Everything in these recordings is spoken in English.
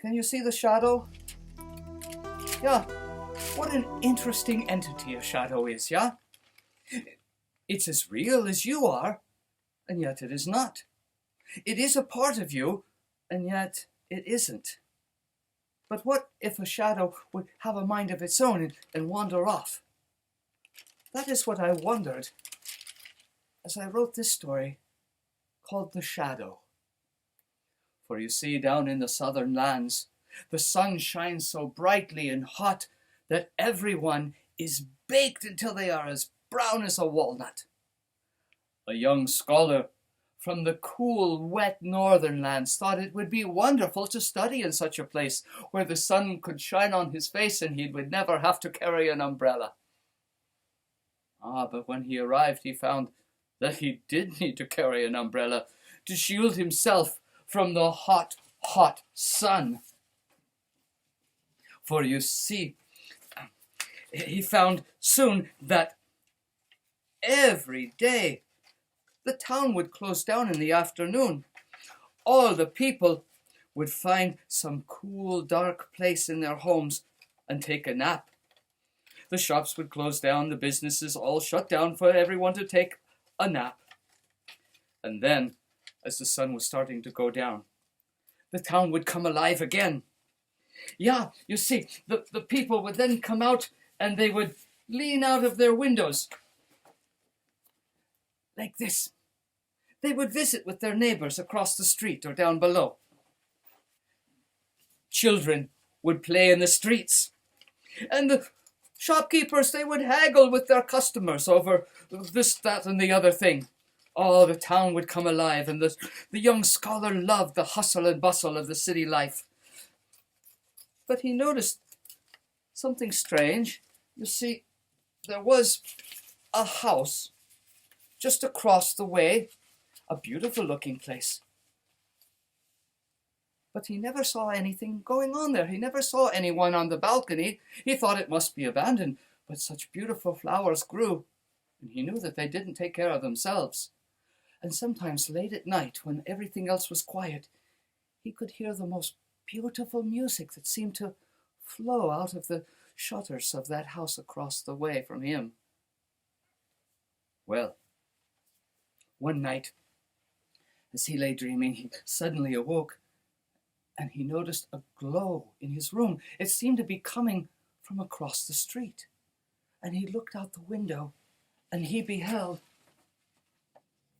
Can you see the shadow? Yeah. What an interesting entity a shadow is, yeah? It's as real as you are, and yet it is not. It is a part of you, and yet it isn't. But what if a shadow would have a mind of its own and wander off? That is what I wondered as I wrote this story called The Shadow. For you see, down in the southern lands, the sun shines so brightly and hot that everyone is baked until they are as brown as a walnut. A young scholar from the cool, wet northern lands thought it would be wonderful to study in such a place where the sun could shine on his face and he would never have to carry an umbrella. But when he arrived, he found that he did need to carry an umbrella to shield himself from the hot, hot sun. For you see, he found soon that every day the town would close down in the afternoon. All the people would find some cool, dark place in their homes and take a nap. The shops would close down, the businesses all shut down for everyone to take a nap. And then, as the sun was starting to go down, the town would come alive again. Yeah, you see, the people would then come out and they would lean out of their windows like this. They would visit with their neighbors across the street or down below. Children would play in the streets. And the shopkeepers, they would haggle with their customers over this, that, and the other thing. Oh, the town would come alive, and the young scholar loved the hustle and bustle of the city life. But he noticed something strange. You see, there was a house just across the way, a beautiful looking place. But he never saw anything going on there. He never saw anyone on the balcony. He thought it must be abandoned, but such beautiful flowers grew, and he knew that they didn't take care of themselves. And sometimes late at night, when everything else was quiet, he could hear the most beautiful music that seemed to flow out of the shutters of that house across the way from him. Well, one night, as he lay dreaming, he suddenly awoke, and he noticed a glow in his room. It seemed to be coming from across the street. And he looked out the window, and he beheld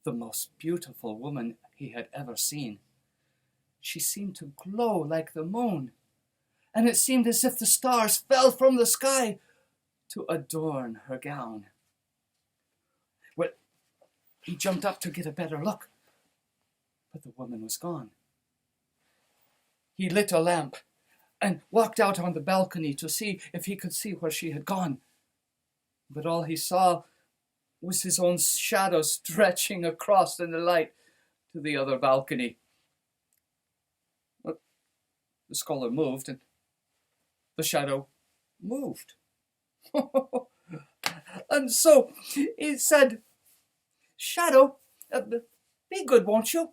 the most beautiful woman he had ever seen. She seemed to glow like the moon, and it seemed as if the stars fell from the sky to adorn her gown. Well, he jumped up to get a better look, but the woman was gone. He lit a lamp and walked out on the balcony to see if he could see where she had gone. But all he saw was his own shadow stretching across in the light to the other balcony. Well, the scholar moved, and the shadow moved. And so he said, "Shadow, be good, won't you?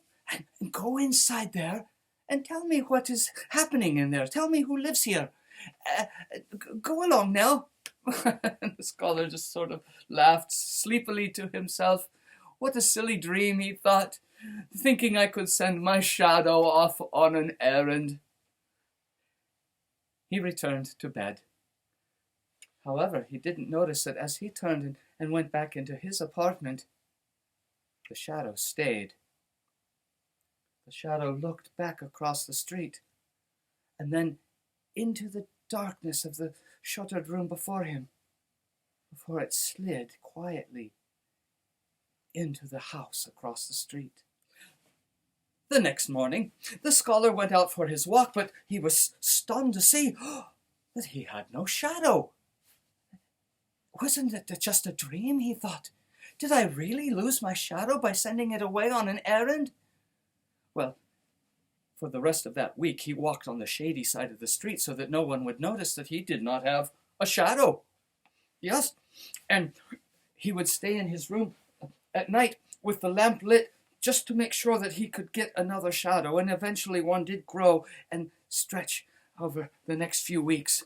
And go inside there and tell me what is happening in there. Tell me who lives here. Go along now." And the scholar just sort of laughed sleepily to himself. What a silly dream, he thought, thinking I could send my shadow off on an errand. He returned to bed. However, he didn't notice that as he turned and went back into his apartment, the shadow stayed. The shadow looked back across the street and then into the darkness of the shuttered room before him, before it slid quietly into the house across the street. The next morning, the scholar went out for his walk, but he was stunned to see that he had no shadow. Wasn't it just a dream, he thought? Did I really lose my shadow by sending it away on an errand? Well, for the rest of that week, he walked on the shady side of the street so that no one would notice that he did not have a shadow. Yes, and he would stay in his room at night with the lamp lit just to make sure that he could get another shadow, and eventually one did grow, and stretch over the next few weeks?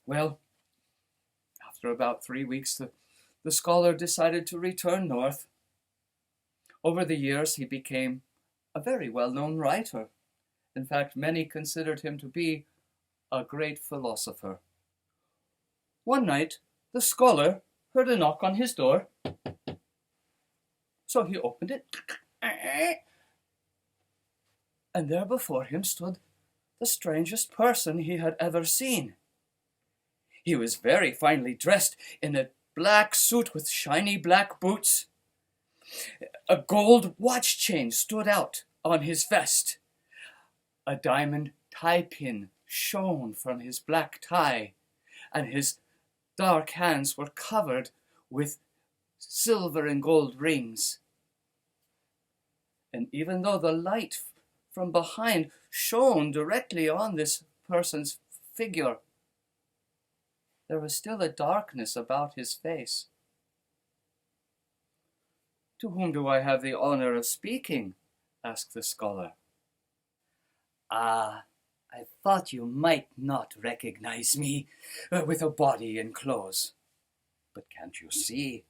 Well, after about 3 weeks, the scholar decided to return north. Over the years, he became a very well-known writer. In fact, many considered him to be a great philosopher. One night, the scholar heard a knock on his door, so he opened it, and there before him stood the strangest person he had ever seen. He was very finely dressed in a black suit with shiny black boots. A gold watch chain stood out on his vest. A diamond tie pin shone from his black tie, and his dark hands were covered with silver and gold rings. And even though the light from behind shone directly on this person's figure, there was still a darkness about his face. "To whom do I have the honor of speaking?" asked the scholar. "Ah, I thought you might not recognize me with a body and clothes. But can't you see?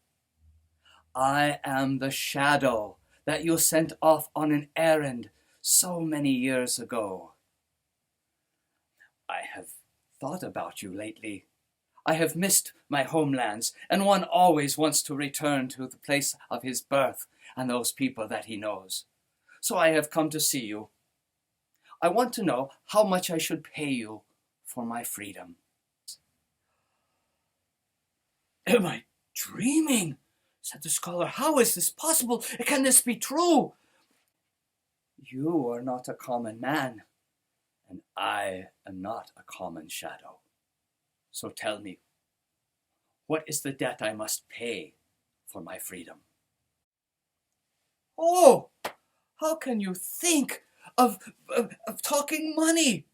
I am the shadow that you sent off on an errand so many years ago. I have thought about you lately. I have missed my homelands, and one always wants to return to the place of his birth and those people that he knows. So I have come to see you. I want to know how much I should pay you for my freedom." "Am I dreaming?" said the scholar. "How is this possible? Can this be true?" "You are not a common man, and I am not a common shadow. So tell me, what is the debt I must pay for my freedom?" "Oh, how can you think of talking money?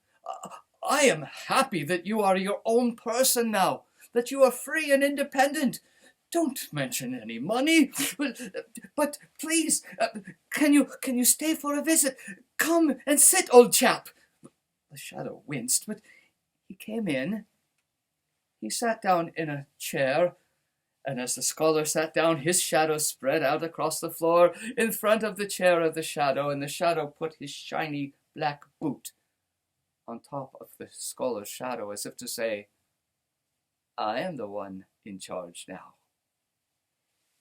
I am happy that you are your own person now, that you are free and independent. Don't mention any money. But please, can you stay for a visit? Come and sit, old chap." The shadow winced, but he came in. He sat down in a chair, and as the scholar sat down, his shadow spread out across the floor in front of the chair of the shadow, and the shadow put his shiny black boot on top of the scholar's shadow, as if to say, "I am the one in charge now."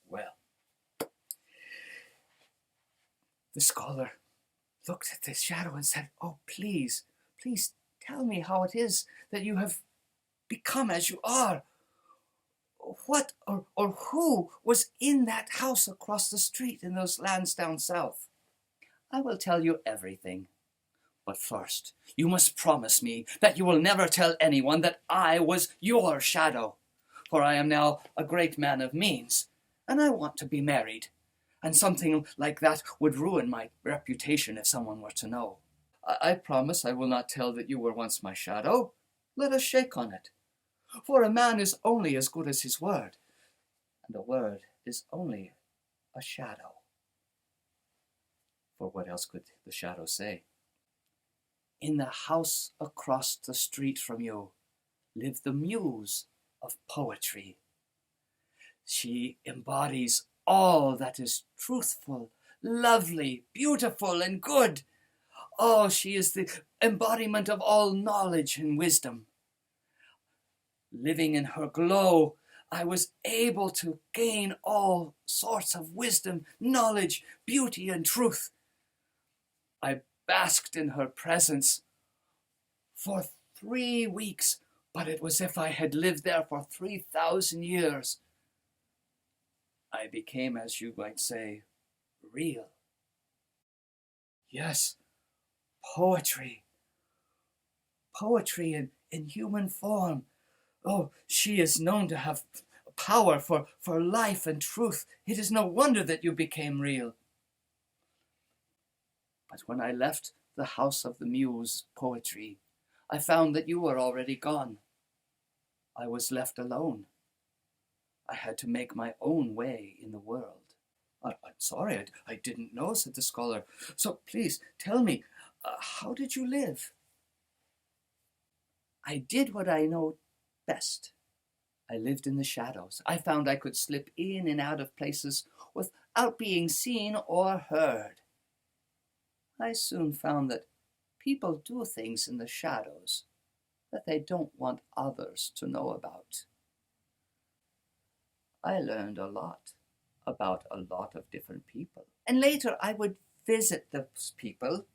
Well, the scholar looked at the shadow and said, "Oh, please, please tell me how it is that you have become as you are. What or who was in that house across the street in those lands down south?" "I will tell you everything. But first, you must promise me that you will never tell anyone that I was your shadow. For I am now a great man of means, and I want to be married. And something like that would ruin my reputation if someone were to know. I promise I will not tell that you were once my shadow. Let us shake on it. For a man is only as good as his word, and a word is only a shadow." For what else could the shadow say? "In the house across the street from you lived the muse of poetry. She embodies all that is truthful, lovely, beautiful, and good. Oh, she is the embodiment of all knowledge and wisdom. Living in her glow, I was able to gain all sorts of wisdom, knowledge, beauty, and truth. I basked in her presence for 3 weeks, but it was as if I had lived there for 3,000 years. I became, as you might say, real. Yes, poetry. Poetry in human form. Oh, she is known to have power for life and truth. It is no wonder that you became real." But when I left the house of the muse, poetry, I found that you were already gone. I was left alone. I had to make my own way in the world. "I'm sorry, I didn't know," said the scholar. "So please tell me, how did you live?" I did what I know best. I lived in the shadows. I found I could slip in and out of places without being seen or heard. I soon found that people do things in the shadows that they don't want others to know about. I learned a lot about a lot of different people. And later I would visit those people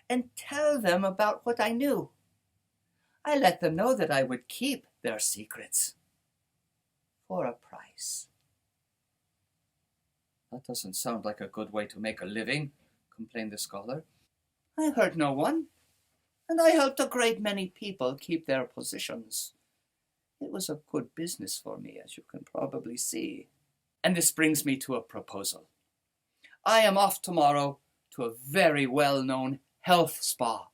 and tell them about what I knew. I let them know that I would keep their secrets for a price. That doesn't sound like a good way to make a living, complained the scholar. I hurt no one, and I helped a great many people keep their positions. It was a good business for me, as you can probably see. And this brings me to a proposal. I am off tomorrow to a very well-known health spa.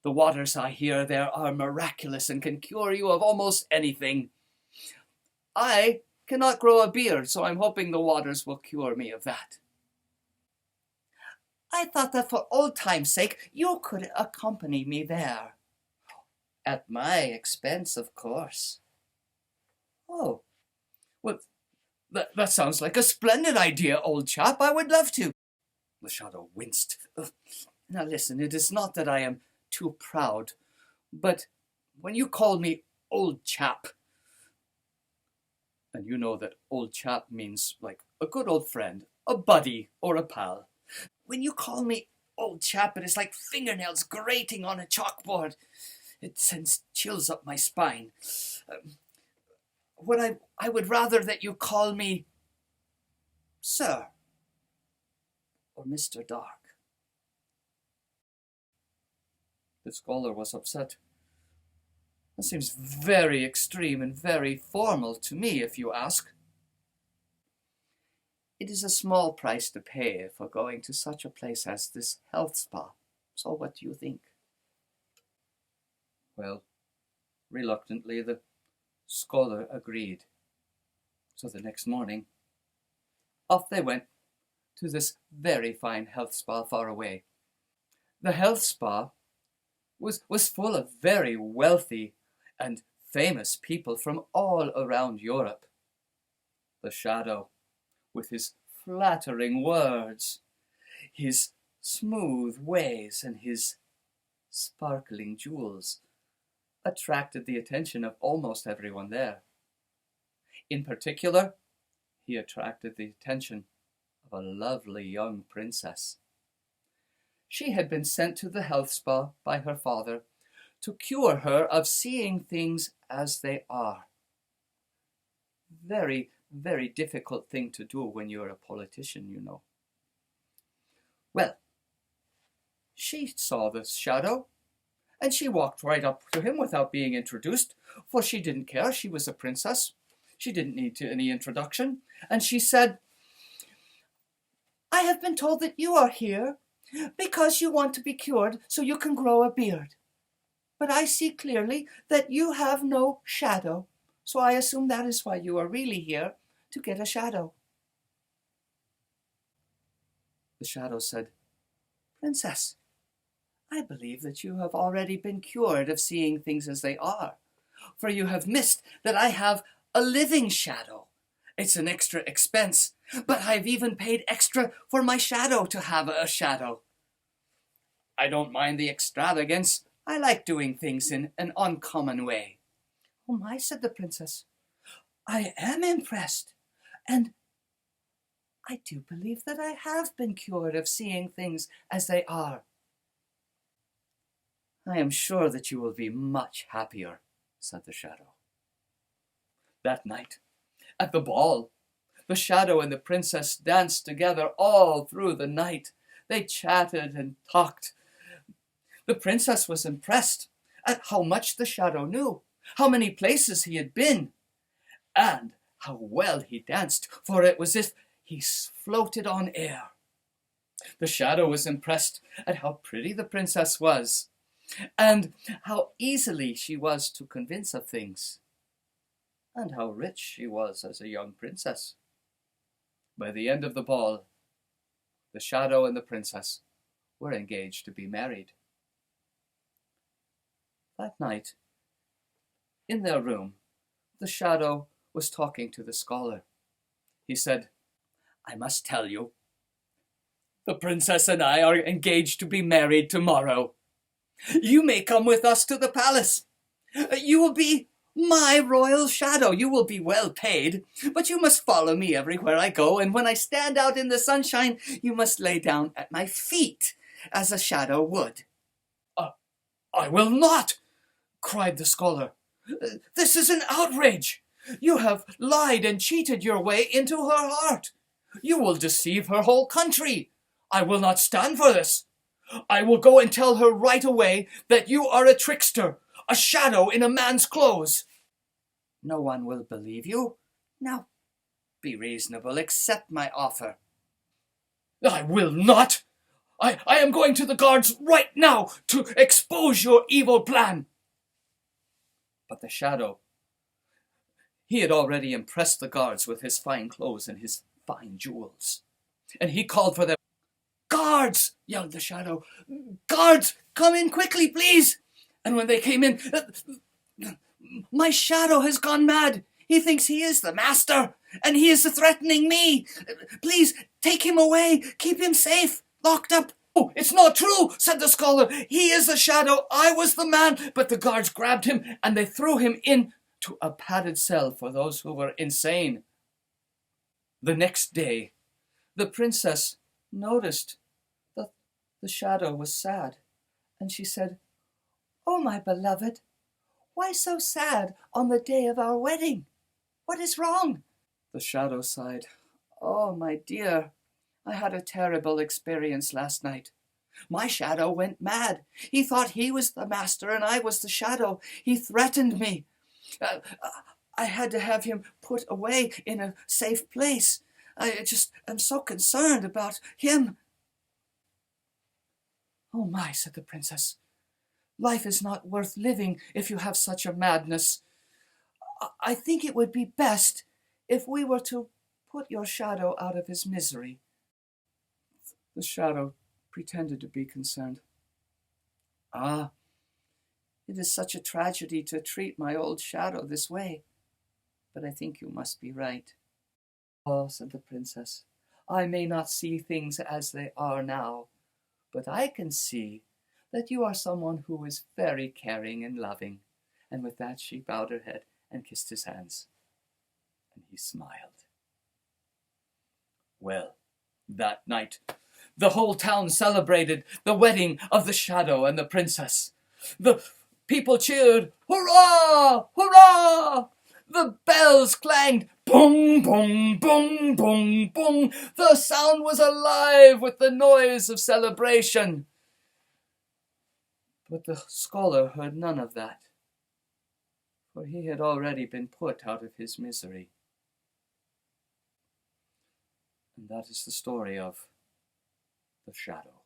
The waters I hear there are miraculous and can cure you of almost anything. I cannot grow a beard, so I'm hoping the waters will cure me of that. I thought that for old time's sake, you could accompany me there. At my expense, of course. Oh, well, that sounds like a splendid idea, old chap. I would love to. The shadow winced. Now listen, it is not that I am too proud, but when you call me old chap, and you know that old chap means like a good old friend, a buddy, or a pal. When you call me old chap, it is like fingernails grating on a chalkboard. It sends chills up my spine. I would rather that you call me Sir or Mr. Dark. The scholar was upset. That seems very extreme and very formal to me, if you ask. It is a small price to pay for going to such a place as this health spa. So what do you think? Well, reluctantly, the scholar agreed. So the next morning, off they went to this very fine health spa far away. The health spa was full of very wealthy and famous people from all around Europe. The shadow, with his flattering words, his smooth ways, and his sparkling jewels, attracted the attention of almost everyone there. In particular, he attracted the attention of a lovely young princess. She had been sent to the health spa by her father to cure her of seeing things as they are. Very, very difficult thing to do when you're a politician, you know. Well, she saw the shadow, and she walked right up to him without being introduced, for she didn't care. She was a princess. She didn't need any introduction. And she said, I have been told that you are here because you want to be cured so you can grow a beard. But I see clearly that you have no shadow, so I assume that is why you are really here, to get a shadow. The shadow said, Princess, I believe that you have already been cured of seeing things as they are, for you have missed that I have a living shadow. It's an extra expense, but I've even paid extra for my shadow to have a shadow. I don't mind the extravagance. I like doing things in an uncommon way. Oh my, said the princess. I am impressed, and I do believe that I have been cured of seeing things as they are. I am sure that you will be much happier, said the shadow. That night, at the ball, the shadow and the princess danced together all through the night. They chatted and talked. The princess was impressed at how much the shadow knew, how many places he had been, and how well he danced, for it was as if he floated on air. The shadow was impressed at how pretty the princess was, and how easily she was to convince of things, and how rich she was as a young princess. By the end of the ball, the shadow and the princess were engaged to be married. That night, in their room, the shadow was talking to the scholar. He said, "I must tell you, the princess and I are engaged to be married tomorrow. You may come with us to the palace. You will be my royal shadow. You will be well paid, but you must follow me everywhere I go, and when I stand out in the sunshine, you must lay down at my feet, as a shadow would." "I will not!" cried the scholar. "This is an outrage. You have lied and cheated your way into her heart. You will deceive her whole country. I will not stand for this. I will go and tell her right away that you are a trickster, a shadow in a man's clothes." "No one will believe you. Now, be reasonable. Accept my offer." "I will not. I am going to the guards right now to expose your evil plan." But the shadow, he had already impressed the guards with his fine clothes and his fine jewels. And he called for them. "Guards!" yelled the shadow. "Guards, come in quickly, please." And when they came in, "My shadow has gone mad. He thinks he is the master, and he is threatening me. Please, take him away. Keep him safe, locked up." "Oh, it's not true," said the scholar. "He is the shadow. I was the man." But the guards grabbed him, and they threw him into a padded cell for those who were insane. The next day, the princess noticed that the shadow was sad, and she said, "Oh, my beloved, why so sad on the day of our wedding? What is wrong?" The shadow sighed. "Oh, my dear, I had a terrible experience last night. My shadow went mad. He thought he was the master and I was the shadow. He threatened me. I had to have him put away in a safe place. I just am so concerned about him." "Oh my," said the princess. "Life is not worth living if you have such a madness. I think it would be best if we were to put your shadow out of his misery." The shadow pretended to be concerned. "Ah, it is such a tragedy to treat my old shadow this way, but I think you must be right." "Oh," said the princess, "I may not see things as they are now, but I can see that you are someone who is very caring and loving." And with that she bowed her head and kissed his hands. And he smiled. Well, that night, the whole town celebrated the wedding of the shadow and the princess. The people cheered, "Hurrah! Hurrah!" The bells clanged, boom, boom, boom, boom, boom. The sound was alive with the noise of celebration. But the scholar heard none of that, for he had already been put out of his misery. And that is the story of the shadow.